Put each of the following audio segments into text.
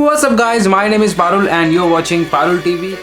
What's up guys, my name is Parul and you're watching Parul TV.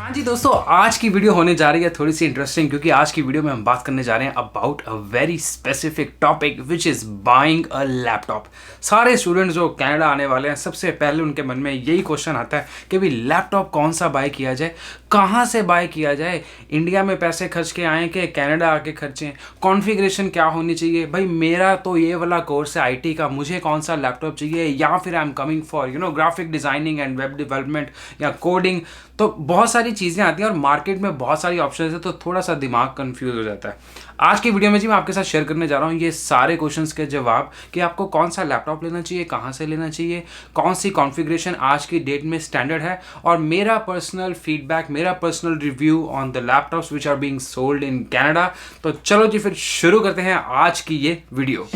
हाँ जी दोस्तों, आज की वीडियो होने जा रही है थोड़ी सी इंटरेस्टिंग, क्योंकि आज की वीडियो में हम बात करने जा रहे हैं about a very specific topic which is buying a laptop. सारे स्टूडेंट्स जो कनाडा आने वाले हैं, सबसे पहले उनके मन में यही क्वेश्चन आता है कि भाई लैपटॉप कौन सा बाय किया जाए, कहाँ से बाय किया जाए, इंडिया में पैसे खर्च के आए कि कनाडा आके खर्चें, कॉन्फ़िगरेशन क्या होनी चाहिए, भाई मेरा तो ये वाला कोर्स है IT का, मुझे कौन सा लैपटॉप चाहिए, या फिर I am coming for graphic designing and web development या कोडिंग। तो बहुत सारी चीज़ें आती हैं और मार्केट में बहुत सारी ऑप्शन है, तो थोड़ा सा दिमाग कंफ्यूज हो जाता है। आज की वीडियो में जी मैं आपके साथ शेयर करने जा रहा हूँ ये सारे क्वेश्चंस के जवाब कि आपको कौन सा लैपटॉप लेना चाहिए, कहाँ से लेना चाहिए, कौन सी कॉन्फ़िगरेशन आज की डेट में स्टैंडर्ड है, और मेरा पर्सनल फीडबैक, मेरा personal review on the laptops which are being sold in Canada. तो चलो जी फिर शुरू करते हैं आज की ये वीडियो।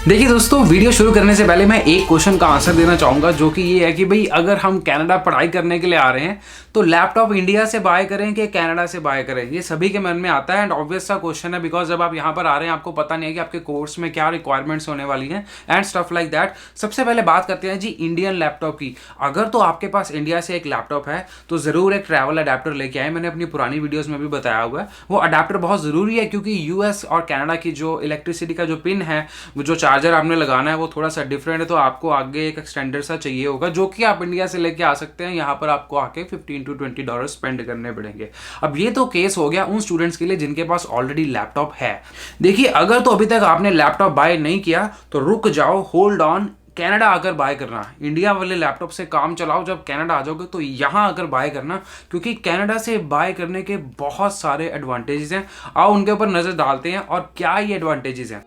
देखिए दोस्तों, वीडियो शुरू करने से पहले मैं एक क्वेश्चन का आंसर देना चाहूँगा, जो कि ये है कि भाई अगर हम कनाडा पढ़ाई करने के लिए आ रहे हैं तो लैपटॉप इंडिया से बाय करें कि कनाडा से बाय करें, ये सभी के मन में आता है एंड ऑब्वियस सा क्वेश्चन है, बिकॉज जब आप यहाँ पर आ रहे हैं आपको पता नहीं है कि आपके कोर्स में क्या रिक्वायरमेंट्स होने वाली हैं एंड स्टफ लाइक दैट। सबसे पहले बात करते हैं जी इंडियन लैपटॉप की। अगर तो आपके पास इंडिया से एक लैपटॉप है तो ज़रूर एक ट्रैवल अडेप्टर लेके आए। मैंने अपनी पुरानी वीडियोज़ में भी बताया हुआ है, वो अडेप्टर बहुत ज़रूरी है, क्योंकि US और कनाडा की जो इलेक्ट्रिसिटी का जो पिन है, वो जो चार्जर आपने लगाना है वो थोड़ा सा डिफरेंट है, तो आपको आगे एक एक्सटेंडर सा चाहिए होगा, जो कि आप इंडिया से लेके आ सकते हैं। यहाँ पर आपको आके $15 to $20 स्पेंड करने पड़ेंगे। अब ये तो केस हो गया उन स्टूडेंट्स के लिए जिनके पास ऑलरेडी लैपटॉप है। देखिए, अगर तो अभी तक आपने लैपटॉप बाय नहीं किया तो रुक जाओ, होल्ड ऑन। कनाडा आकर बाय करना, इंडिया वाले लैपटॉप से काम चलाओ, जब कनाडा आ जाओगे तो यहाँ आकर बाय करना, क्योंकि कनाडा से बाय करने के बहुत सारे एडवांटेजेस हैं। आओ उनके ऊपर नजर डालते हैं और क्या ये एडवांटेजेस हैं।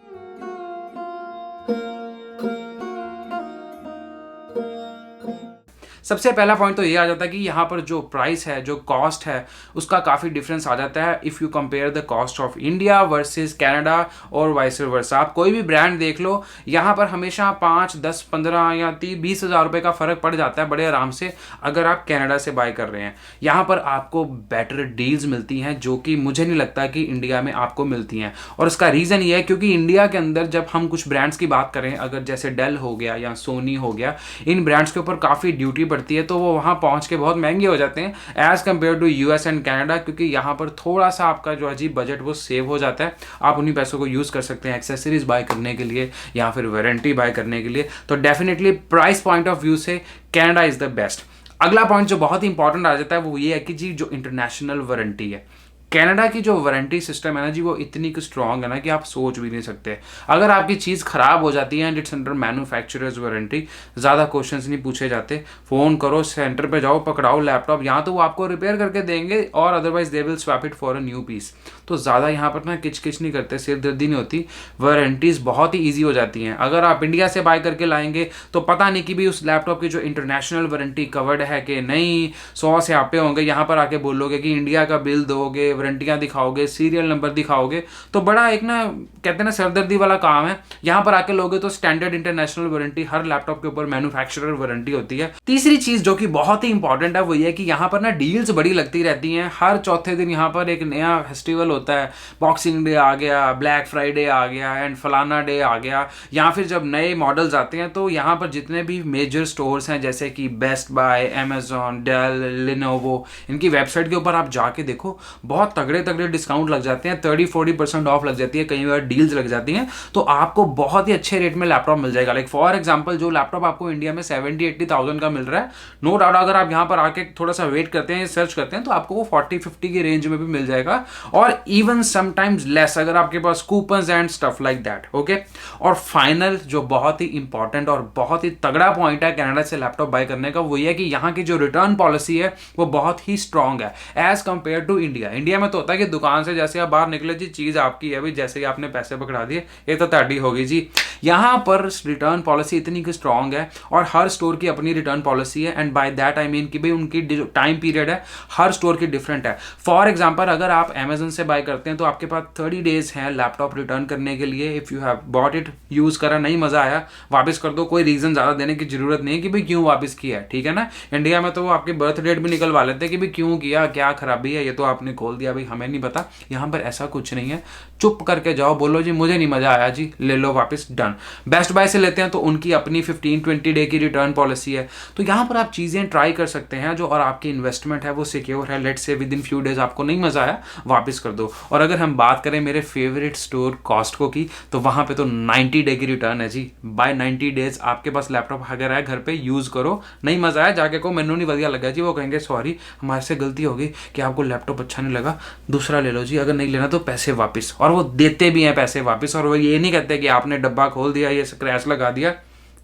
सबसे पहला पॉइंट तो ये आ जाता है कि यहाँ पर जो प्राइस है, जो कॉस्ट है, उसका काफ़ी डिफरेंस आ जाता है if you compare the cost of India versus Canada और वाइस वर्सा। आप कोई भी ब्रांड देख लो, यहाँ पर हमेशा 5, 10, 15 या 20 हज़ार रुपये का फ़र्क पड़ जाता है बड़े आराम से अगर आप कनाडा से बाय कर रहे हैं। यहाँ पर आपको बेटर डील्स मिलती हैं, जो कि मुझे नहीं लगता कि इंडिया में आपको मिलती हैं। और इसका रीज़न ये है क्योंकि इंडिया के अंदर जब हम कुछ ब्रांड्स की बात करें, अगर जैसे डेल हो गया या सोनी हो गया, इन ब्रांड्स के ऊपर काफ़ी ड्यूटी पड़ती है, तो वो वहाँ पहुँच के बहुत महंगे हो जाते हैं as compare to US and Canada, क्योंकि यहाँ पर थोड़ा सा आपका जो अजीब बजट वो सेव हो जाता है। आप उन्हीं पैसों को यूज़ कर सकते हैं एक्सेसरीज बाय करने के लिए या फिर वारंटी बाय करने के लिए। तो definitely price point of view से कनाडा इज़ द बेस्ट। अगला पॉइंट जो बहुत इंपॉर्टेंट आ जाता है वो ये है कि जी जो इंटरनेशनल वारंटी है, कनाडा की जो वारंटी सिस्टम है ना जी, वो इतनी स्ट्रॉन्ग है ना कि आप सोच भी नहीं सकते। अगर आपकी चीज़ ख़राब हो जाती है and it's under manufacturers warranty, ज़्यादा क्वेश्चंस नहीं पूछे जाते। फ़ोन करो, सेंटर पे जाओ, पकड़ाओ लैपटॉप, यहाँ तो वो आपको रिपेयर करके देंगे और otherwise they will swap it for a new piece. तो ज़्यादा यहाँ पर ना किचकिच नहीं करते, सिरदर्दी नहीं होती, वारंटीज़ बहुत ही ईजी हो जाती हैं। अगर आप इंडिया से बाय करके लाएंगे तो पता नहीं कि भी उस लैपटॉप की जो इंटरनेशनल वारंटी कवर्ड है कि नहीं, 100 से आपे होंगे। यहाँ पर आके बोलोगे कि इंडिया का बिल दोगे, वारंटियाँ दिखाओगे, सीरियल नंबर दिखाओगे, तो बड़ा एक ना कहते हैं ना सरदर्दी वाला काम है। यहाँ पर आके लोगे तो स्टैंडर्ड इंटरनेशनल वारंटी, हर लैपटॉप के ऊपर मैन्युफैक्चरर वारंटी होती है। तीसरी चीज जो कि बहुत ही इंपॉर्टेंट है वो ये है कि यहाँ पर ना डील्स बड़ी लगती रहती हैं। हर चौथे दिन यहाँ पर एक नया फेस्टिवल होता है, बॉक्सिंग डे आ गया, ब्लैक फ्राइडे आ गया एंड फलाना डे आ गया, या फिर जब नए मॉडल्स आते हैं तो यहाँ पर जितने भी मेजर स्टोर्स हैं जैसे कि best buy, Amazon, Dell, Lenovo, इनकी वेबसाइट के ऊपर आप जाके देखो, बहुत बहुत तगड़े तगड़े डिस्काउंट लग जाते हैं, 30-40% ऑफ लग जाती है, कई बार डील्स लग जाती हैं, तो आपको बहुत ही अच्छे रेट में लैपटॉप मिल जाएगा। लाइक फॉर एग्जांपल जो लैपटॉप आपको इंडिया में 70-80,000 का मिल रहा है, नो डाउट अगर आप यहाँ पर आके थोड़ा सा वेट करते हैं, सर्च करते हैं, तो आपको वो 40-50 की रेंज में भी मिल जाएगा, और इवन समटाइम्स लेस अगर आपके पास coupons and stuff like that. Okay, और फाइनल जो बहुत ही इंपॉर्टेंट और बहुत ही तगड़ा पॉइंट है कनाडा से लैपटॉप बाय करने का, वो ये है कि यहाँ की जो रिटर्न पॉलिसी है वो बहुत ही स्ट्रांग है as compared to India. India में तो होता है कि दुकान से जैसे आप बाहर निकले जी, चीज आपकी है भाई, जैसे ही आपने पैसे पकड़ा दिए ये तो ताड़ी होगी जी। यहाँ पर रिटर्न पॉलिसी इतनी स्ट्रांग है, और हर स्टोर की अपनी रिटर्न पॉलिसी है, and by that I mean कि भाई उनकी जो टाइम पीरियड है हर स्टोर की डिफरेंट है। फॉर एग्जांपल अगर आप अमेजन से बाय करते हैं तो आपके पास 30 डेज हैं लैपटॉप रिटर्न करने के लिए। If you have bought it, use करा, नहीं मजा आया, वापस कर दो, कोई रीजन ज्यादा देने की जरूरत नहीं है कि भाई क्यों वापस किया है, ठीक है ना। इंडिया में तो वो आपके बर्थ डेट भी निकलवा लेते हैं कि भाई क्यों किया, क्या खराबी है, ये तो आपने खोल दिया, भाई हमें नहीं पता। यहाँ पर ऐसा कुछ नहीं है, चुप करके जाओ, बोलो जी मुझे नहीं मजा आया जी, ले लो वापस, डन। बेस्ट बाय से लेते हैं तो उनकी अपनी 15-20 डे की रिटर्न पॉलिसी है, तो यहाँ पर आप चीजें ट्राई कर सकते हैं जो, और आपकी इन्वेस्टमेंट है वो सिक्योर है। Let's say with in few days आपको नहीं मजा आया, वापस कर दो। और अगर हम बात करें मेरे फेवरेट स्टोर कॉस्टको की, तो वहां पे तो 90 डे की रिटर्न है जी। बाय 90 डेज आपके पास लैपटॉप अगर है घर पे, यूज करो, नहीं मजा आया जाके को मैनू नहीं बढ़िया लगा जी, वो कहेंगे सॉरी हमारे से गलती होगी कि आपको लैपटॉप अच्छा नहीं लगा, दूसरा ले लो जी, अगर नहीं लेना तो पैसे वापस। और वो देते भी हैं पैसे वापस, और वो ये नहीं कहते कि आपने डब्बा खोल दिया, ये क्रैश लगा दिया,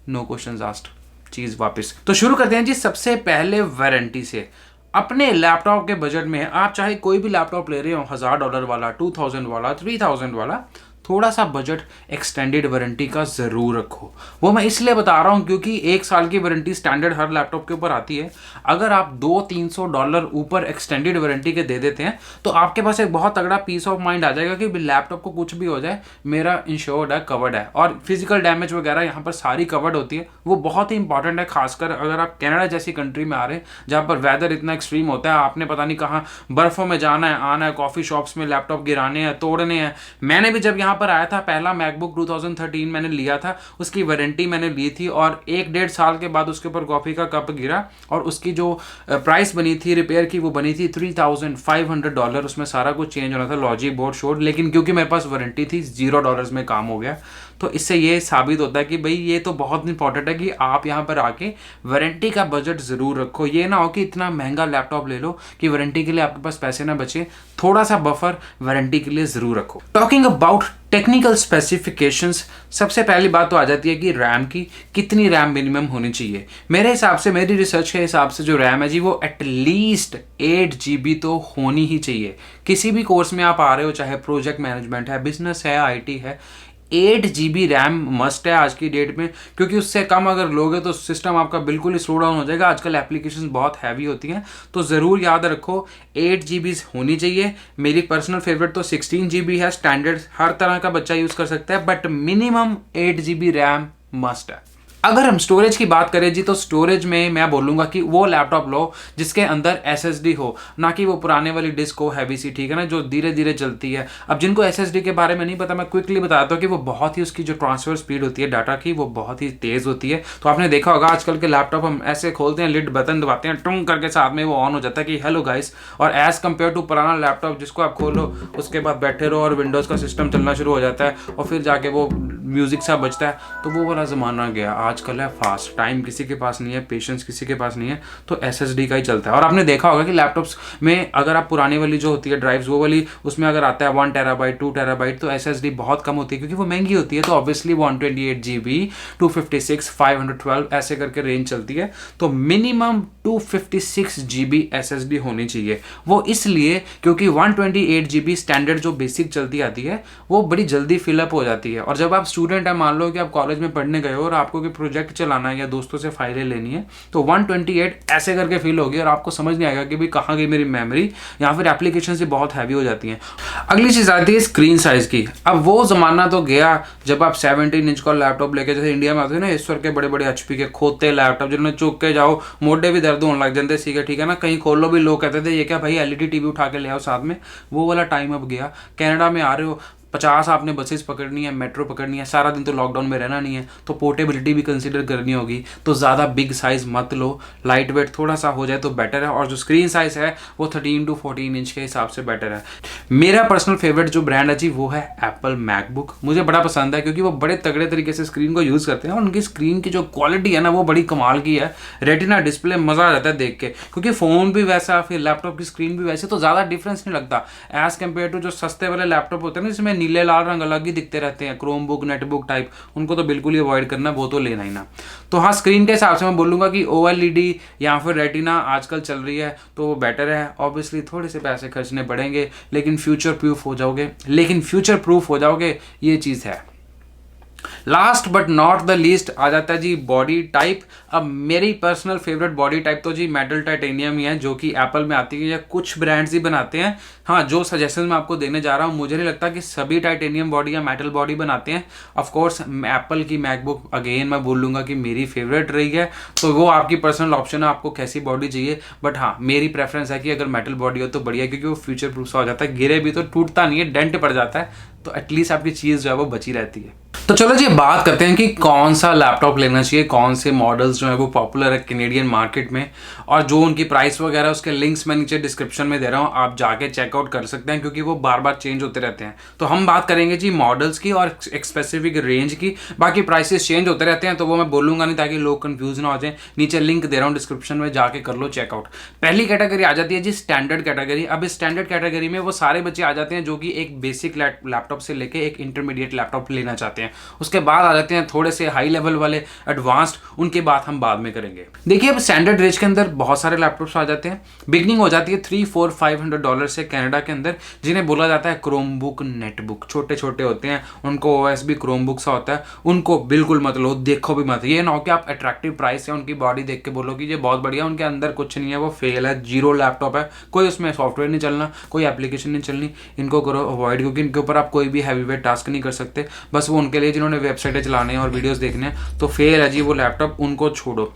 नो क्वेश्चंस आस्क्ड, चीज वापस। तो शुरू करते हैं जी सबसे पहले वारंटी से। अपने लैपटॉप के बजट में आप चाहे कोई भी लैपटॉप ले रहे हो, $1000 वाला, 2000 वाला, 3000 वाला, थोड़ा सा बजट एक्सटेंडेड वारंटी का जरूर रखो। वो मैं इसलिए बता रहा हूं क्योंकि 1 साल की वारंटी स्टैंडर्ड हर लैपटॉप के ऊपर आती है। अगर आप $200-300 ऊपर एक्सटेंडेड वारंटी के दे देते हैं तो आपके पास एक बहुत तगड़ा पीस ऑफ माइंड आ जाएगा कि लैपटॉप को कुछ भी हो जाए, मेरा इंश्योर्ड है, कवर्ड है, और फिजिकल डैमेज वगैरह यहाँ पर सारी कवर्ड होती है। वो बहुत ही इंपॉर्टेंट है, खासकर अगर आप कनाडा जैसी कंट्री में आ रहे हैं जहाँ पर वेदर इतना एक्सट्रीम होता है, आपने पता नहीं कहाँ बर्फों में जाना है, आना है, कॉफी शॉप्स में लैपटॉप गिराने हैं, तोड़ने हैं। मैंने भी जब यहाँ पर आया था, पहला मैकबुक 2013 मैंने लिया था, उसकी वारंटी मैंने ली थी, और 1-1.5 साल के बाद उसके ऊपर कॉफी का कप गिरा, और उसकी जो प्राइस बनी थी रिपेयर की, वो बनी थी $3,500। उसमें सारा कुछ चेंज होना था, लॉजिक बोर्ड शोर्ड, लेकिन क्योंकि मेरे पास वारंटी थी $0 में काम हो गया। तो इससे ये साबित होता है कि भाई ये तो बहुत इंपॉर्टेंट है कि आप यहाँ पर आके वारंटी का बजट जरूर रखो। ये ना हो कि इतना महंगा लैपटॉप ले लो कि वारंटी के लिए आपके पास पैसे ना बचे, थोड़ा सा बफर वारंटी के लिए जरूर रखो। टॉकिंग अबाउट टेक्निकल स्पेसिफिकेशंस, सबसे पहली बात तो आ जाती है कि रैम की कितनी रैम मिनिमम होनी चाहिए। मेरे हिसाब से, मेरी रिसर्च के हिसाब से जो रैम है जी, वो एटलीस्ट 8 GB तो होनी ही चाहिए। किसी भी कोर्स में आप आ रहे हो, चाहे प्रोजेक्ट मैनेजमेंट है, बिजनेस है, IT है, 8 GB रैम मस्ट है आज की डेट में, क्योंकि उससे कम अगर लोगे तो सिस्टम आपका बिल्कुल ही स्लो डाउन हो जाएगा। आजकल एप्लीकेशंस बहुत हैवी होती हैं, तो ज़रूर याद रखो 8 GB होनी चाहिए। मेरी पर्सनल फेवरेट तो 16 GB है, स्टैंडर्ड हर तरह का बच्चा यूज़ कर सकता है, but minimum 8 GB RAM must है। अगर हम स्टोरेज की बात करें जी, तो स्टोरेज में मैं बोलूंगा कि वो लैपटॉप लो जिसके अंदर SSD हो, ना कि वो पुराने वाली डिस्क हो हैवी सी, ठीक है ना, जो धीरे धीरे चलती है। अब जिनको SSD के बारे में नहीं पता, मैं क्विकली बताता हूँ कि वो बहुत ही, उसकी जो ट्रांसफर स्पीड होती है डाटा की, वो बहुत ही तेज होती है। तो आपने देखा होगा आजकल के लैपटॉप हम ऐसे खोलते हैं, लिड बटन दबाते हैं, टुंग करके साथ में वो ऑन हो जाता है कि हेलो गाइस। और एज कम्पेयर टू पुराना लैपटॉप जिसको आप खोलो, उसके बाद बैठे रहो और विंडोज़ का सिस्टम चलना शुरू हो जाता है, और फिर जाके वो म्यूजिक सा बजता है, तो वो वाला ज़माना गया। आजकल है फास्ट, टाइम किसी के पास नहीं है, पेशेंस किसी के पास नहीं है, तो SSD का ही चलता है। और आपने देखा होगा कि लैपटॉप्स में अगर आप पुरानी वाली जो होती है ड्राइव्स, वो वाली उसमें अगर आता है 1 TB 2 TB, तो SSD बहुत कम होती है क्योंकि वो महंगी होती है। तो ऑब्वियसली 128 GB, 256, 512 ऐसे करके रेंज चलती है। तो मिनिमम 256 GB SSD होनी चाहिए। वो इसलिए क्योंकि 128 GB स्टैंडर्ड जो बेसिक चलती आती है, वो बड़ी जल्दी फिलअप हो जाती है। और जब आप स्टूडेंट है, मान लो कि आप कॉलेज में पढ़ने गए हो और आपको कोई प्रोजेक्ट चलाना है या दोस्तों से फाइलें लेनी है, तो 128 ऐसे करके फील होगी और आपको समझ नहीं आएगा कि भाई कहाँ गई मेरी मेमोरी, या फिर एप्लीकेशन से बहुत हैवी हो जाती हैं। अगली चीज आती है स्क्रीन साइज की। अब वो जमाना तो गया जब आप 17 इंच का लैपटॉप लेके, जैसे इंडिया में आते हैं ना ईश्वर के बड़े बड़े HP के खोते लैपटॉप, जिन्होंने चुक के जाओ मोटे भी दर्द होने लग जाते, ठीक है ना, कहीं खोलो भी लोग कहते थे ये क्या भाई LED TV उठा के ले आओ साथ में। वो वाला टाइम अब गया। कनाडा में आ रहे हो, 50 आपने बसेस पकड़नी है, मेट्रो पकड़नी है, सारा दिन तो लॉकडाउन में रहना नहीं है, तो पोर्टेबिलिटी भी कंसीडर करनी होगी, तो ज़्यादा बिग साइज़ मत लो, लाइट वेट थोड़ा सा हो जाए तो बेटर है। और जो स्क्रीन साइज़ है वो 13 to 14 इंच के हिसाब से बेटर है। मेरा पर्सनल फेवरेट जो ब्रांड है जी वो है एप्पल मैकबुक। मुझे बड़ा पसंद है क्योंकि वो बड़े तगड़े तरीके से स्क्रीन को यूज़ करते हैं और उनकी स्क्रीन की जो क्वालिटी है ना वो बड़ी कमाल की है। रेटिना डिस्प्ले मज़ा आ जाता है देख के, क्योंकि फ़ोन भी वैसा फिर लैपटॉप की स्क्रीन भी वैसे, तो ज़्यादा डिफरेंस नहीं लगता एज़ कम्पेयर टू जो सस्ते वाले लैपटॉप होते हैं ना जिसमें नीले लाल रंग अलग ही दिखते रहते हैं, क्रोम बुक, नेटबुक टाइप, उनको तो बिल्कुल ही अवॉइड करना, वो तो लेना ही ना। तो हाँ, स्क्रीन के हिसाब से मैं बोलूँगा कि OLED या फिर रेटिना आजकल चल रही है तो वो बेटर है। ऑब्वियसली थोड़े से पैसे खर्चने पड़ेंगे लेकिन फ्यूचर प्रूफ हो जाओगे, ये चीज़ है। Last but not the least आ जाता है जी बॉडी टाइप। अब मेरी पर्सनल फेवरेट बॉडी टाइप तो जी मेटल टाइटेनियम ही है, जो कि एप्पल में आती है या कुछ ब्रांड्स ही बनाते हैं। हाँ, जो सजेशन मैं आपको देने जा रहा हूँ, मुझे नहीं लगता कि सभी टाइटेनियम बॉडी या मेटल बॉडी बनाते हैं। ऑफ कोर्स एप्पल की मैकबुक अगेन मैं बोल लूँगा कि मेरी फेवरेट रही है, तो वो आपकी पर्सनल ऑप्शन है, आपको कैसी बॉडी चाहिए। बट हाँ, मेरी प्रेफरेंस है कि अगर मेटल बॉडी हो तो बढ़िया, क्योंकि वो फ्यूचर प्रूफ हो जाता है, गिरे भी तो टूटता नहीं है, डेंट पड़ जाता है, तो एटलीस्ट आपकी चीज़ जो है वो बची रहती है। तो चलो जी बात करते हैं कि कौन सा लैपटॉप लेना चाहिए, कौन से मॉडल्स जो है वो पॉपुलर है कैनेडियन मार्केट में, और जो उनकी प्राइस वगैरह उसके लिंक्स मैं नीचे डिस्क्रिप्शन में दे रहा हूँ, आप जाके चेकआउट कर सकते हैं, क्योंकि वो बार बार चेंज होते रहते हैं। तो हम बात करेंगे जी मॉडल्स की और एक स्पेसिफिक रेंज की, बाकी प्राइसेस चेंज होते रहते हैं तो वो मैं बोलूँगा नहीं ताकि लोग कंफ्यूज ना हो जाए। नीचे लिंक दे रहा हूँ डिस्क्रिप्शन में, जाके कर लो चेकआउट। पहली कैटेगरी आ जाती है जी स्टैंडर्ड कैटेगरी। अब इस स्टैंडर्ड कैटेगरी में वो सारे बच्चे आ जाते हैं जो कि एक बेसिक लैपटॉप से लेके एक इंटरमीडिएट लैपटॉप लेना चाहते हैं। उसके बाद आ जाते हैं थोड़े से हाई लेवल वाले एडवांस्ड, उनके बात हम बाद में करेंगे। देखिए अब स्टैंडर्ड रेंज के अंदर बहुत सारे लैपटॉप्स आ जाते हैं। बिगनिंग हो जाती है $300-500 से कनाडा के अंदर, जिन्हें बोला जाता है क्रोम बुक, नेटबुक। छोटे छोटे होते हैं, उनको OS भी क्रोम बुक सा होता है, उनको बिल्कुल मत लो, देखो भी मत। ये ना हो कि आप अट्रैक्टिव प्राइस है उनकी बॉडी देख के बोलो कि ये बहुत बढ़िया, उनके अंदर कुछ नहीं है, वो फेल है, जीरो लैपटॉप है, कोई उसमें सॉफ्टवेयर नहीं चलना, कोई एप्लीकेशन नहीं चलनी। इनको करो अवॉइड, क्योंकि इनके ऊपर आप कोई भी हैवी वेट टास्क नहीं कर सकते। बस वो उनके लिए जिन्होंने वेबसाइटें चलाने हैं और वीडियोस देखने हैं, तो फेल है जी वो लैपटॉप, उनको छोड़ो।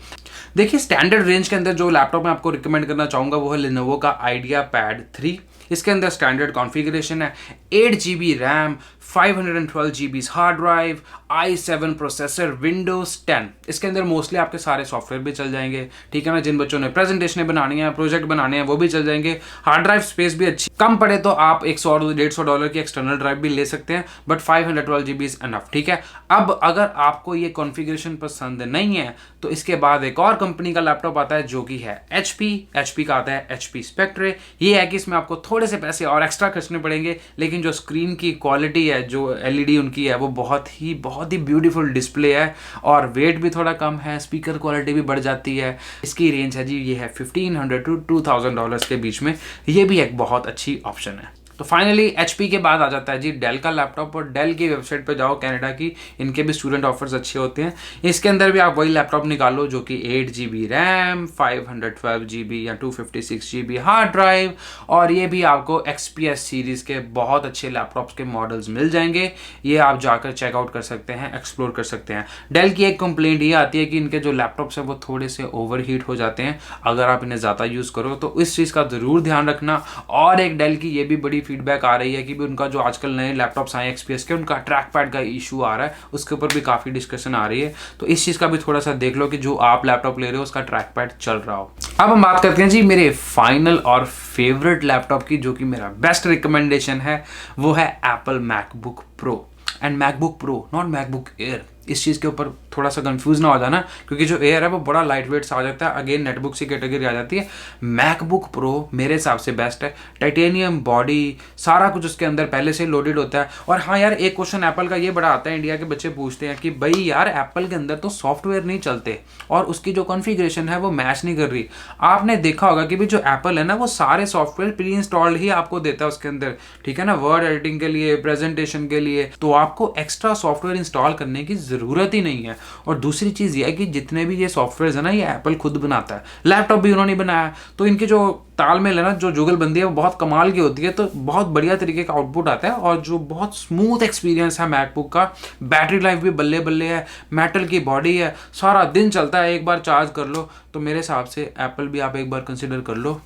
देखिए स्टैंडर्ड रेंज के अंदर जो लैपटॉप मैं आपको रिकमेंड करना चाहूँगा वो है Lenovo का IdeaPad 3। इसके अंदर स्टैंडर्ड कॉन्फ़िगरेशन है, 8GB RAM, 512GB hard drive, i7 processor, Windows 10। इसके अंदर मोस्टली आपके सारे सॉफ्टवेयर भी चल जाएंगे, ठीक है ना। जिन बच्चों ने प्रेजेंटेशनें बनानी है, प्रोजेक्ट बनाने हैं, वो भी चल जाएंगे। हार्ड ड्राइव स्पेस भी अच्छी, कम पड़े तो आप $100-150 की एक्सटर्नल ड्राइव भी ले सकते हैं, बट 512GB इज एनफ, ठीक है। अब अगर आपको ये कॉन्फ़िगरेशन पसंद नहीं है तो इसके बाद एक और कंपनी का लैपटॉप आता है जो कि है HP का आता है HP Spectre। ये है कि इसमें आपको थोड़े से पैसे और एक्स्ट्रा खर्चने पड़ेंगे, लेकिन जो स्क्रीन की क्वालिटी है, जो LED उनकी है, वो बहुत ही ब्यूटीफुल डिस्प्ले है, और वेट भी थोड़ा कम है, स्पीकर क्वालिटी भी बढ़ जाती है। इसकी रेंज है जी, ये है $1,500 to $2,000 के बीच में, ये भी एक बहुत अच्छी ऑप्शन है। तो फाइनली HP के बाद आ जाता है जी डेल का लैपटॉप, और डेल की वेबसाइट पे जाओ कनाडा की, इनके भी स्टूडेंट ऑफर्स अच्छे होते हैं। इसके अंदर भी आप वही लैपटॉप निकालो जो कि 8GB रैम, 512GB या 256GB हार्ड ड्राइव, और ये भी आपको XPS सीरीज़ के बहुत अच्छे लैपटॉप्स के मॉडल्स मिल जाएंगे। ये आप जाकर चेकआउट कर सकते हैं, एक्सप्लोर कर सकते हैं। डेल की एक कंप्लेंट ये आती है कि इनके जो लैपटॉप्स हैं वो थोड़े से ओवरहीट हो जाते हैं अगर आप इन्हें ज़्यादा यूज़ करो, तो इस चीज़ का ज़रूर ध्यान रखना। और एक डेल की ये भी बड़ी फीडबैक आ रही है कि भी उनका जो आजकल नए लैपटॉप्स आए XPS के, उनका ट्रैक पैड का इशू आ रहा है, उसके ऊपर भी काफ़ी डिस्कशन आ रही है। तो इस चीज़ का भी थोड़ा सा देख लो कि जो आप लैपटॉप ले रहे हो उसका ट्रैक पैड चल रहा हो। अब हम बात करते हैं जी मेरे फाइनल और फेवरेट लैपटॉप की, जो कि मेरा बेस्ट रिकमेंडेशन है, वो है Apple MacBook pro. And MacBook pro, not MacBook air. इस चीज़ के ऊपर थोड़ा सा कंफ्यूज ना हो जाना, क्योंकि जो एयर है वो बड़ा लाइट वेट सा आ जाता है, अगेन नेटबुक सी कैटेगरी आ जाती है। मैकबुक प्रो मेरे हिसाब से बेस्ट है। टाइटेनियम बॉडी, सारा कुछ उसके अंदर पहले से लोडेड होता है। और हाँ यार, एक क्वेश्चन एप्पल का ये बड़ा आता है, इंडिया के बच्चे पूछते हैं कि भाई यार एप्पल के अंदर तो सॉफ्टवेयर नहीं चलते और उसकी जो कॉन्फ़िगरेशन है वो मैच नहीं कर रही। आपने देखा होगा कि भी जो एप्पल है ना, वो सारे सॉफ्टवेयर प्री इंस्टॉल्ड ही आपको देता है उसके अंदर, ठीक है ना, वर्ड एडिटिंग के लिए, प्रेजेंटेशन के लिए, तो आपको एक्स्ट्रा सॉफ्टवेयर इंस्टॉल करने की जरूरत ही नहीं है। और दूसरी चीज ये है कि जितने भी ये सॉफ्टवेयर है ना, ये एप्पल खुद बनाता है, लैपटॉप भी उन्होंने बनाया, तो इनके जो तालमेल है ना, जो जुगलबंदी है वो बहुत कमाल की होती है। तो बहुत बढ़िया तरीके का आउटपुट आता है, और जो बहुत स्मूथ एक्सपीरियंस है मैकबुक का। बैटरी लाइफ भी बल्ले बल्ले है, मेटल की बॉडी है, सारा दिन चलता है, एक बार चार्ज कर लो। तो मेरे हिसाब से एप्पल भी आप एक बार कंसिडर कर लो,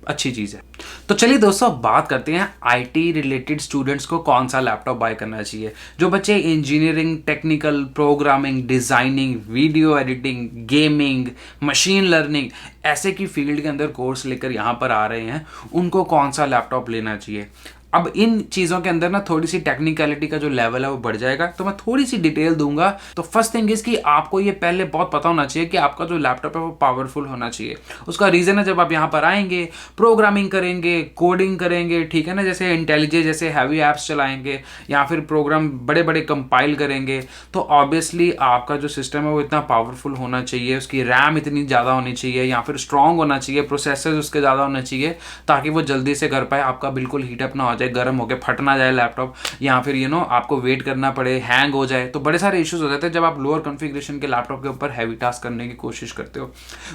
अच्छी चीज़ है। तो चलिए दोस्तों बात करते हैं आईटी रिलेटेड स्टूडेंट्स को कौन सा लैपटॉप बाय करना चाहिए। जो बच्चे engineering, technical, programming, designing, video editing, gaming, machine learning ऐसे की फील्ड के अंदर कोर्स लेकर यहाँ पर आ रहे हैं, उनको कौन सा लैपटॉप लेना चाहिए। अब इन चीज़ों के अंदर ना थोड़ी सी टेक्निकलिटी का जो लेवल है वो बढ़ जाएगा, तो मैं थोड़ी सी डिटेल दूंगा। तो फर्स्ट थिंग इज कि आपको ये पहले बहुत पता होना चाहिए कि आपका जो लैपटॉप है वो पावरफुल होना चाहिए। उसका रीज़न है जब आप यहाँ पर आएंगे, प्रोग्रामिंग करेंगे, कोडिंग करेंगे, ठीक है ना, जैसे इंटेलिजेंस जैसे हैवी ऐप्स चलाएंगे या फिर प्रोग्राम बड़े बड़े कंपाइल करेंगे, तो ऑब्वियसली आपका जो सिस्टम है वो इतना पावरफुल होना चाहिए, उसकी रैम इतनी ज़्यादा होनी चाहिए या फिर स्ट्रॉन्ग होना चाहिए, प्रोसेसर उसके ज़्यादा होना चाहिए ताकि वो जल्दी से कर पाए, आपका बिल्कुल हीटअप ना हो जाए, गर्म होकर फट ना जाए लैपटॉप, या फिर आपको वेट करना पड़े, हैंग हो जाए। तो बड़े सारे इश्यूज हो जाते हैं जब आप लोअर कॉन्फ़िगरेशन के लैपटॉप के ऊपर हैवी टास्क करने की कोशिश करते हो।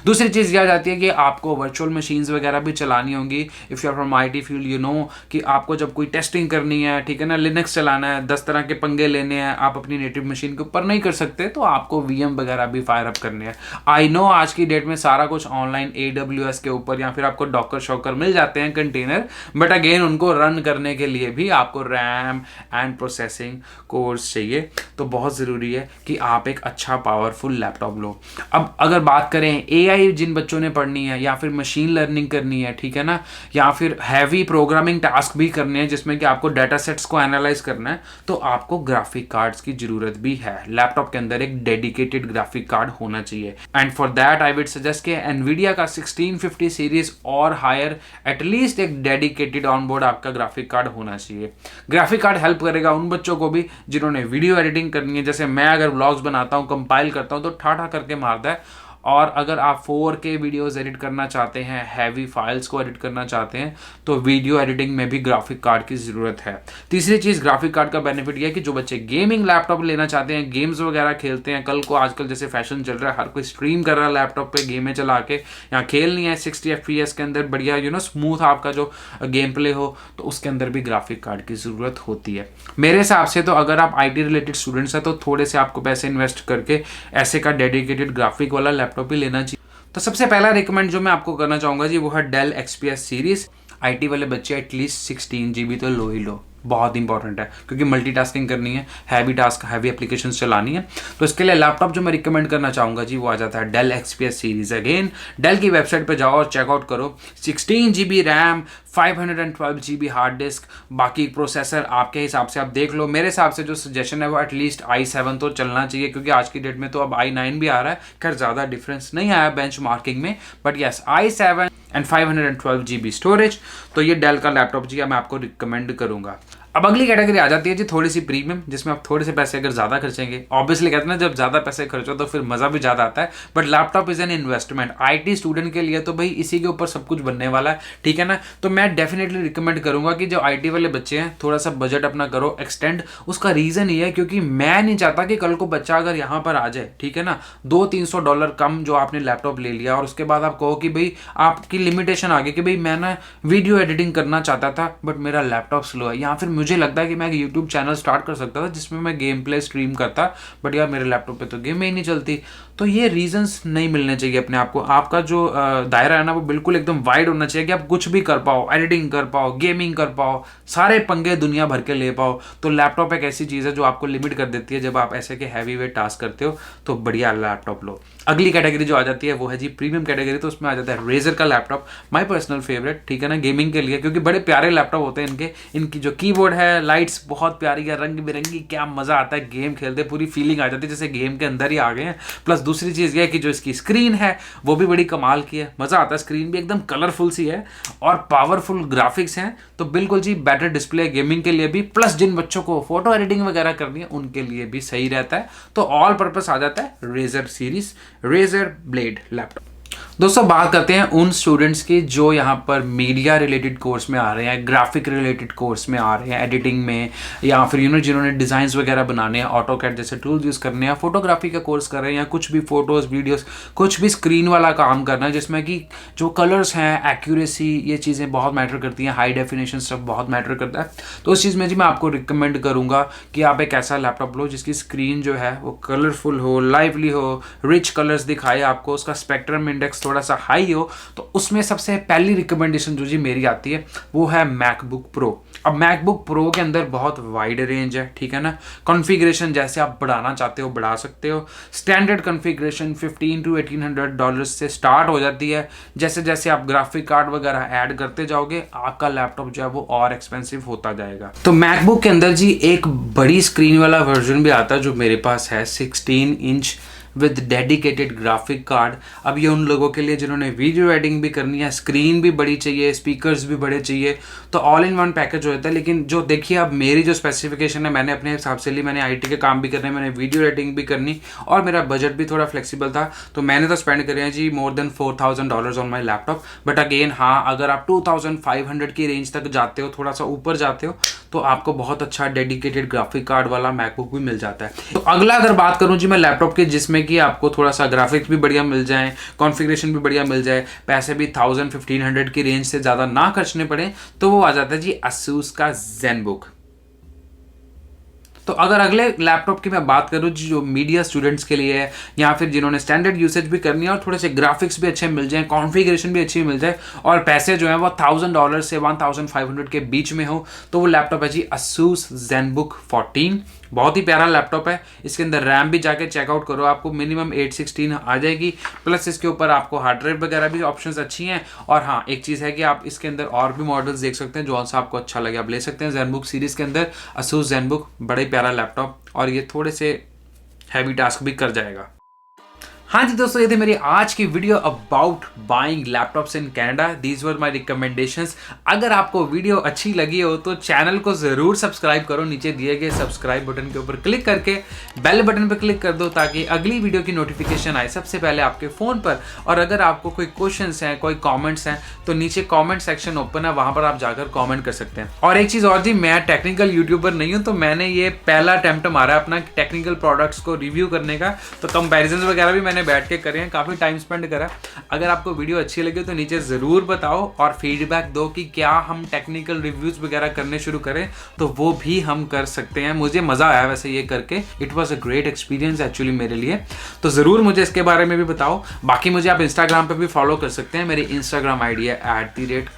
दूसरी चीज़ यह जाती है कि आपको वर्चुअल मशीन्स वगैरह भी चलानी होंगी। If you are from IT field, you know कि आपको जब कोई टेस्टिंग करनी है, ठीक है ना, लिनक्स चलाना है, 10 तरह के पंगे लेने हैं, आप अपनी नेटिव मशीन के ऊपर नहीं कर सकते, तो आपको वीएम वगैरह भी फायर अप करने हैं। आई नो आज की डेट में सारा कुछ ऑनलाइन AWS के ऊपर या फिर आपको डॉकर शॉकर मिल जाते हैं कंटेनर, बट अगेन उनको रन करने के लिए भी आपको रैम एंड प्रोसेसिंग कोर्स चाहिए। तो बहुत ज़रूरी है कि आप एक अच्छा पावरफुल लैपटॉप लो। अब अगर बात करें AI जिन बच्चों ने पढ़नी है या फिर मशीन लर्निंग करनी है, ठीक है ना, या फिर हैवी प्रोग्रामिंग टास्क भी करने हैं जिसमें कि आपको डाटा सेट्स को एनालाइज करना है, तो आपको ग्राफिक कार्ड्स की जरूरत भी है। लैपटॉप के अंदर एक डेडिकेटेड ग्राफिक कार्ड होना चाहिए and for that I would suggest कि एनवीडिया का 1650 सीरीज और हायर एटलीस्ट एक डेडिकेटेड ऑनबोर्ड आपका ग्राफिक कार्ड होना चाहिए। ग्राफिक कार्ड हेल्प करेगा उन बच्चों को भी जिन्होंने वीडियो एडिटिंग करनी है, जैसे मैं अगर व्लॉग्स बनाता हूँ, कंपाइल करता हूँ तो ठाठा करके मारता है, और अगर आप 4K वीडियोस एडिट करना चाहते हैं, हैवी फाइल्स को एडिट करना चाहते हैं, तो वीडियो एडिटिंग में भी ग्राफिक कार्ड की ज़रूरत है। तीसरी चीज़ ग्राफिक कार्ड का बेनिफिट यह है कि जो बच्चे गेमिंग लैपटॉप लेना चाहते हैं, गेम्स वगैरह खेलते हैं, कल को आजकल जैसे फैशन चल रहा है, हर कोई स्ट्रीम कर रहा है लैपटॉप पे गेमें चला के, यहाँ खेलनी है 60 FPS के अंदर बढ़िया स्मूथ आपका जो गेम प्ले हो, तो उसके अंदर भी ग्राफिक कार्ड की ज़रूरत होती है। मेरे हिसाब से तो अगर आप IT रिलेटेड स्टूडेंट्स हैं तो थोड़े से आपको पैसे इन्वेस्ट करके ऐसे का डेडिकेटेड ग्राफिक वाला लैपटॉप भी लेना चाहिए। तो सबसे पहला रिकमेंड जो मैं आपको करना चाहूंगा जी वो है डेल XPS सीरीज। IT वाले बच्चे एटलीस्ट 16 GB तो लो ही लो, बहुत इंपॉर्टेंट है क्योंकि मल्टीटास्किंग करनी है, हैवी टास्क, हैवी एप्लीकेशंस चलानी है। तो इसके लिए लैपटॉप जो मैं रिकमेंड करना चाहूँगा जी वो आ जाता है Dell XPS series. Again Dell की वेबसाइट पे जाओ और चेकआउट करो, 16 GB RAM, 512 GB hard disk, बाकी प्रोसेसर आपके हिसाब से आप देख लो। मेरे हिसाब से जो सजेशन है वो एटलीस्ट i7 तो चलना चाहिए क्योंकि आज की डेट में तो अब i9 भी आ रहा है। खैर ज़्यादा डिफरेंस नहीं आया बेंच मार्किंग में, but yes i7 and 512 GB storage. तो ये डेल का लैपटॉप जी मैं आपको रिकमेंड करूंगा। अब अगली कैटेगरी आ जाती है जी थोड़ी सी प्रीमियम, जिसमें आप थोड़े से पैसे अगर ज़्यादा खर्चेंगे, ऑब्वियसली कहते हैं ना जब ज़्यादा पैसे खर्चो तो फिर मज़ा भी ज़्यादा आता है, but laptop is an investment. IT student के लिए तो भाई इसी के ऊपर सब कुछ बनने वाला है, ठीक है ना। तो मैं डेफिनेटली रिकमेंड करूँगा कि जो IT वाले बच्चे हैं थोड़ा सा बजट अपना करो एक्सटेंड। उसका रीज़न ये है क्योंकि मैं नहीं चाहता कि कल को बच्चा अगर यहाँ पर आ जाए, ठीक है ना, $200-300 कम जो आपने लैपटॉप ले लिया और उसके बाद आप कहो कि भाई आपकी लिमिटेशन आ गई कि भाई मैं ना वीडियो एडिटिंग करना चाहता था बट मेरा लैपटॉप स्लो है, या फिर मुझे लगता है कि मैं YouTube चैनल स्टार्ट कर सकता था जिसमें मैं गेम प्ले स्ट्रीम करता, बट यार मेरे लैपटॉप पे तो गेम ही नहीं चलती। तो ये रीजंस नहीं मिलने चाहिए अपने आप को। आपका जो दायरा है ना वो बिल्कुल एकदम वाइड होना चाहिए कि आप कुछ भी कर पाओ, एडिटिंग कर पाओ, गेमिंग कर पाओ, सारे पंगे दुनिया भर के ले पाओ। तो लैपटॉप एक ऐसी चीज़ है जो आपको लिमिट कर देती है। जब आप ऐसे के हैवी वेट टास्क करते हो तो बढ़िया लैपटॉप लो। अगली कैटेगरी जो आ जाती है वो है जी प्रीमियम कैटेगरी। तो उसमें आ जाता है रेजर का लैपटॉप, माय पर्सनल फेवरेट, ठीक है ना, गेमिंग के लिए, क्योंकि बड़े प्यारे लैपटॉप होते हैं इनकी जो कीबोर्ड है, लाइट्स बहुत प्यारी है, रंग बिरंगी, क्या मजा आता है गेम खेलते, पूरी फीलिंग आ जाती है जैसे गेम के अंदर ही आ गए हैं। प्लस दूसरी चीज़ ये है कि जो इसकी स्क्रीन है वो भी बड़ी कमाल की है, मजा आता है, स्क्रीन भी एकदम कलरफुल सी है और पावरफुल ग्राफिक्स हैं। तो बिल्कुल जी बेटर डिस्प्ले गेमिंग के लिए भी, प्लस जिन बच्चों को फोटो एडिटिंग वगैरह करनी है उनके लिए भी सही रहता है। तो ऑल पर्पस आ जाता है Razer series, Razer Blade laptop. दोस्तों बात करते हैं उन स्टूडेंट्स की जो यहाँ पर मीडिया रिलेटेड कोर्स में आ रहे हैं, ग्राफिक रिलेटेड कोर्स में आ रहे हैं, एडिटिंग में, या फिर जिन्होंने डिज़ाइंस वगैरह बनाने हैं, ऑटोकैड जैसे टूल्स यूज़ करने हैं, फोटोग्राफी का कोर्स कर रहे हैं, या कुछ भी फोटोज़ वीडियोस कुछ भी स्क्रीन वाला काम करना है जिसमें कि जो कलर्स हैं, एक्यूरेसी, ये चीज़ें बहुत मैटर करती हैं, हाई डेफिनेशन स्टफ बहुत मैटर करता है। तो उस चीज़ में जी मैं आपको रिकमेंड करूँगा कि आप एक ऐसा लैपटॉप लो जिसकी स्क्रीन जो है वो कलरफुल हो, लाइवली हो, रिच कलर्स दिखाए आपको, उसका स्पेक्ट्रम इंडेक्स थोड़ा सा हाई हो, तो उसमें सबसे पहली रिकमेंडेशन जो जी मेरी आती है वो है मैकबुक प्रो। अब मैकबुक प्रो के अंदर बहुत वाइड रेंज है, ठीक है ना। कॉन्फ़िगरेशन जैसे आप बढ़ाना चाहते हो बढ़ा सकते हो। स्टैंडर्ड कॉन्फ़िगरेशन $1500 to $1800 से स्टार्ट हो जाती है। जैसे जैसे आप ग्राफिक कार्ड वगैरह ऐड करते जाओगे आपका लैपटॉप जो है वो और एक्सपेंसिव होता जाएगा। तो मैकबुक के अंदर जी एक बड़ी स्क्रीन वाला वर्जन भी आता है जो मेरे पास है, 16 inch with dedicated graphic card. अब ये उन लोगों के लिए जिन्होंने वीडियो एडिटिंग भी करनी है, स्क्रीन भी बड़ी चाहिए, स्पीकर्स भी बड़े चाहिए, तो ऑल इन वन पैकेज होता है। लेकिन जो देखिए अब मेरी जो स्पेसिफिकेशन है मैंने अपने हिसाब से ली, मैंने आईटी के काम भी करने, मैंने वीडियो एडिटिंग भी करनी और मेरा बजट भी थोड़ा फ्लेक्सिबल था, तो मैंने तो स्पेंड करे हैं जी more than $4000 on my laptop. But again हाँ, अगर आप 2500 की रेंज तक जाते हो, थोड़ा सा ऊपर जाते हो, तो आपको बहुत अच्छा डेडिकेटेड ग्राफिक कार्ड वाला मैकबुक भी मिल जाता है। तो अगला अगर बात करूं जी मैं लैपटॉप की, जिसमें कि आपको थोड़ा सा ग्राफिक्स भी बढ़िया मिल जाए, कॉन्फ़िगरेशन भी बढ़िया मिल जाए, पैसे भी 1000-1500 की रेंज से ज़्यादा ना खर्चने पड़े, तो वो आ जाता है जी Asus का ZenBook। तो अगर अगले लैपटॉप की मैं बात करूं जो मीडिया स्टूडेंट्स के लिए है, या फिर जिन्होंने स्टैंडर्ड यूसेज भी करनी है और थोड़े से ग्राफिक्स भी अच्छे मिल जाएं, कॉन्फ़िगरेशन भी अच्छी मिल जाए और पैसे जो है वो $1000 से 1500 के बीच में हो, तो वो लैपटॉप है जी Asus ZenBook 14। बहुत ही प्यारा लैपटॉप है। इसके अंदर रैम भी जाके चेकआउट करो, आपको मिनिमम 816 आ जाएगी, प्लस इसके ऊपर आपको हार्ड ड्राइव वगैरह भी ऑप्शंस अच्छी हैं। और हाँ, एक चीज़ है कि आप इसके अंदर और भी मॉडल्स देख सकते हैं, जो सा आपको अच्छा लगे आप ले सकते हैं। ZenBook सीरीज़ के अंदर Asus ZenBook बड़ा ही प्यारा लैपटॉप, और ये थोड़े से हैवी टास्क भी कर जाएगा। हाँ जी दोस्तों, ये थी मेरी आज की video about buying laptops in Canada. These were my recommendations. अगर आपको वीडियो अच्छी लगी हो तो चैनल को ज़रूर सब्सक्राइब करो, नीचे दिए गए सब्सक्राइब बटन के ऊपर क्लिक करके बेल बटन पर क्लिक कर दो ताकि अगली वीडियो की नोटिफिकेशन आए सबसे पहले आपके फ़ोन पर। और अगर आपको कोई क्वेश्चंस हैं, कोई कॉमेंट्स हैं, तो नीचे कॉमेंट सेक्शन ओपन है, वहाँ पर आप जाकर कॉमेंट कर सकते हैं। और एक चीज़ और जी, मैं टेक्निकल यूट्यूबर नहीं हूँ, तो मैंने ये पहला अटेम्प्ट मारा अपना टेक्निकल प्रोडक्ट्स को रिव्यू करने का, तो कंपेरिजन वगैरह भी मैंने बैठ के करे हैं, काफ़ी टाइम स्पेंड करा। अगर आपको वीडियो अच्छी लगी तो नीचे ज़रूर बताओ और फीडबैक दो कि क्या हम टेक्निकल रिव्यूज़ वगैरह करने शुरू करें, तो वो भी हम कर सकते हैं। मुझे मज़ा आया वैसे ये करके, it was a great experience actually मेरे लिए, तो ज़रूर मुझे इसके बारे में भी बताओ। बाकी मुझे आप इंस्टाग्राम पर भी फॉलो कर सकते हैं, मेरी इंस्टाग्राम आईडी है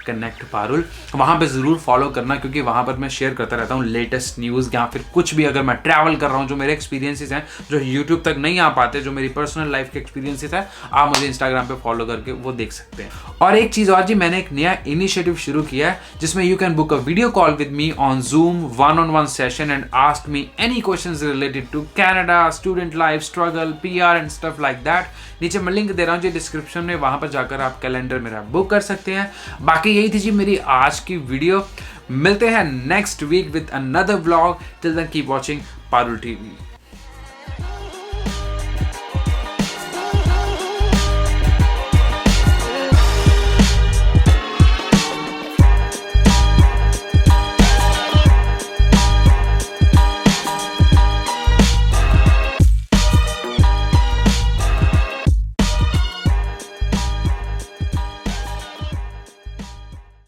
@connectparul, वहाँ पर ज़रूर फॉलो करना, क्योंकि वहाँ पर मैं शेयर करता रहता हूँ लेटेस्ट न्यूज़, या फिर कुछ भी अगर मैं ट्रैवल कर रहा हूँ, जो मेरे एक्सपीरियंसेस हैं जो यूट्यूब तक नहीं आ पाते, जो मेरी पर्सनल लाइफ के एक्सपीरियंसेस है, आप मुझे इंस्टाग्राम पे फॉलो करके वो देख सकते हैं। और एक चीज और जी, मैंने एक नया इनिशिएटिव शुरू किया है जिसमें you can book a video call with me on Zoom one-on-one session and ask me any questions related to Canada, student life, struggle, PR and stuff like that। नीचे मैं लिंक दे रहा हूँ जी डिस्क्रिप्शन में, वहां पर जाकर आप कैलेंडर मेरा बुक कर सकते हैं। बाकी यही थी जी मेरी आज की वीडियो। मिलते हैं next week with another vlog. Till then keep watching Parul TV.